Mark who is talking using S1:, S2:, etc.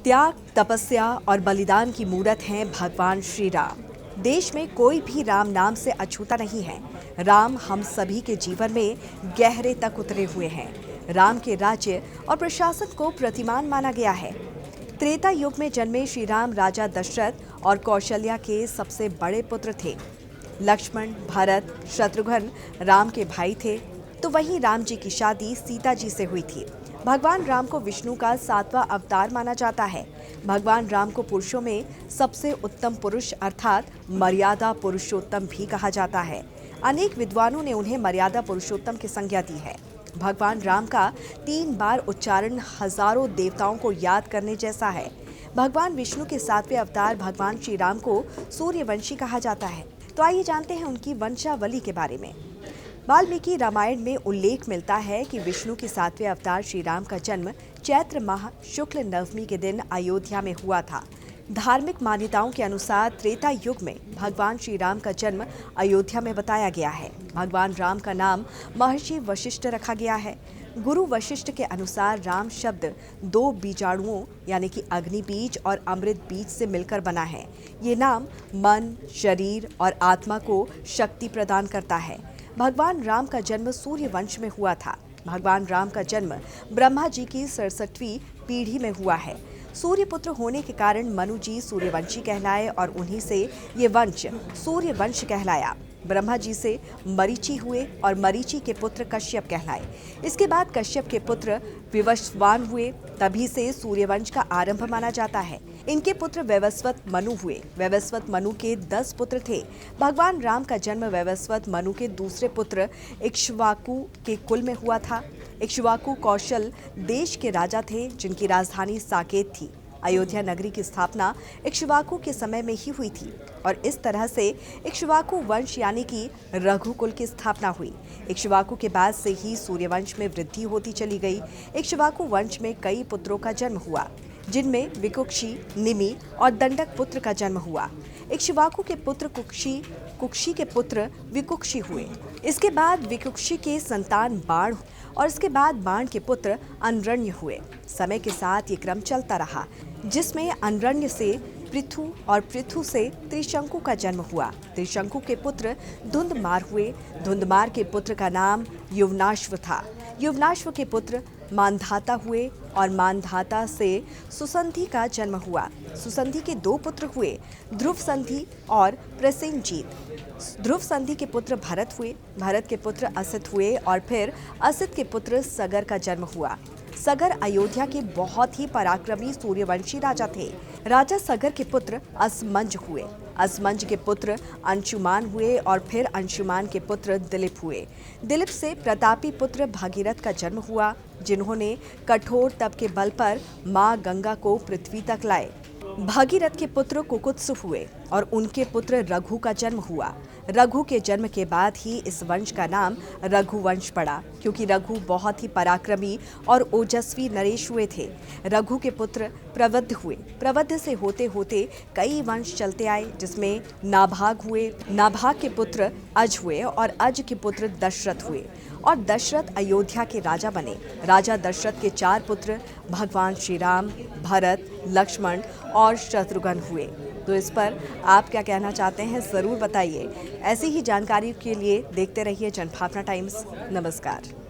S1: त्याग, तपस्या और बलिदान की मूरत हैं भगवान श्री राम। देश में कोई भी राम नाम से अछूता नहीं है। राम हम सभी के जीवन में गहरे तक उतरे हुए हैं। राम के राज्य और प्रशासन को प्रतिमान माना गया है। त्रेता युग में जन्मे श्री राम राजा दशरथ और कौशल्या के सबसे बड़े पुत्र थे। लक्ष्मण, भरत, शत्रुघ्न राम के भाई थे, तो वहीं राम जी की शादी सीता जी से हुई थी। भगवान राम को विष्णु का 7वां अवतार माना जाता है। भगवान राम को पुरुषों में सबसे उत्तम पुरुष अर्थात मर्यादा पुरुषोत्तम भी कहा जाता है। अनेक विद्वानों ने उन्हें मर्यादा पुरुषोत्तम की संज्ञा दी है। भगवान राम का 3 बार उच्चारण हजारों देवताओं को याद करने जैसा है। भगवान विष्णु के 7वें अवतार भगवान श्री राम को सूर्यवंशी कहा जाता है। तो आइए जानते हैं उनकी वंशावली के बारे में। वाल्मीकि रामायण में उल्लेख मिलता है कि विष्णु के 7वें अवतार श्री राम का जन्म चैत्र माह शुक्ल नवमी के दिन अयोध्या में हुआ था। धार्मिक मान्यताओं के अनुसार त्रेता युग में भगवान श्री राम का जन्म अयोध्या में बताया गया है। भगवान राम का नाम महर्षि वशिष्ठ रखा गया है। गुरु वशिष्ठ के अनुसार राम शब्द 2 बीजाणुओं यानी कि अग्नि बीज और अमृत बीज से मिलकर बना है। ये नाम मन, शरीर और आत्मा को शक्ति प्रदान करता है। भगवान राम का जन्म सूर्य वंश में हुआ था। भगवान राम का जन्म ब्रह्मा जी की 67वीं पीढ़ी में हुआ है। सूर्य पुत्र होने के कारण मनु जी सूर्यवंशी कहलाए और उन्हीं से ये वंश सूर्य वंश कहलाया। ब्रह्मा जी से मरीचि हुए और मरीचि के पुत्र कश्यप कहलाए। इसके बाद कश्यप के पुत्र विवस्वान हुए। तभी से सूर्यवंश का आरंभ माना जाता है। इनके पुत्र वैवस्वत मनु हुए। वैवस्वत मनु के 10 पुत्र थे। भगवान राम का जन्म वैवस्वत मनु के दूसरे पुत्र इक्ष्वाकु के कुल में हुआ था। इक्ष्वाकु कौशल देश के राजा थे, जिनकी राजधानी साकेत थी। अयोध्या नगरी की स्थापना इक्ष्वाकु के समय में ही हुई थी और इस तरह से इक्ष्वाकु वंश यानी कि रघुकुल की स्थापना हुई। इक्ष्वाकु के बाद से ही सूर्यवंश में वृद्धि होती चली गई। इक्ष्वाकु वंश में कई पुत्रों का जन्म हुआ, जिनमें विकुक्षी, निमि और दंडक पुत्र का जन्म हुआ। इक्ष्वाकु के पुत्र कुक्षी, कुक्षी के पुत्र विकुक्षी हुए। इसके बाद विकुक्षी के संतान बाण और इसके बाद बाण के पुत्र अनरण्य हुए। समय के साथ ये क्रम चलता रहा, जिसमें अनरण्य से पृथु और पृथु से त्रिशंकु का जन्म हुआ। त्रिशंकु के पुत्र धुंधमार हुए। धुंधमार के पुत्र का नाम युवनाश्व था। युवनाश्व के पुत्र मानधाता हुए और मानधाता से सुसंधि का जन्म हुआ। सुसंधि के 2 पुत्र हुए, ध्रुव संधि और प्रसेनजीत। ध्रुव संधि के पुत्र भरत हुए। भरत के पुत्र असित हुए और फिर असित के पुत्र सगर का जन्म हुआ। सगर अयोध्या के बहुत ही पराक्रमी सूर्यवंशी राजा थे। राजा सगर के पुत्र असमंज हुए। असमंज के पुत्र अंशुमान हुए और फिर अंशुमान के पुत्र दिलीप हुए। दिलीप से प्रतापी पुत्र भागीरथ का जन्म हुआ, जिन्होंने कठोर तप के बल पर मां गंगा को पृथ्वी तक लाए। भागीरथ के पुत्र कुकुत्सु हुए और उनके पुत्र रघु का जन्म हुआ। रघु के जन्म के बाद ही इस वंश का नाम रघुवंश पड़ा, क्योंकि रघु बहुत ही पराक्रमी और ओजस्वी नरेश हुए थे। रघु के पुत्र प्रवद्ध हुए। प्रवद्ध से होते होते कई वंश चलते आए, जिसमें नाभाग हुए। नाभाग के पुत्र अज हुए और अज के पुत्र दशरथ हुए और दशरथ अयोध्या के राजा बने। राजा दशरथ के 4 पुत्र भगवान श्री राम, भरत, लक्ष्मण और शत्रुघ्न हुए। तो इस पर आप क्या कहना चाहते हैं, ज़रूर बताइए। ऐसी ही जानकारी के लिए देखते रहिए जनभावना टाइम्स। नमस्कार।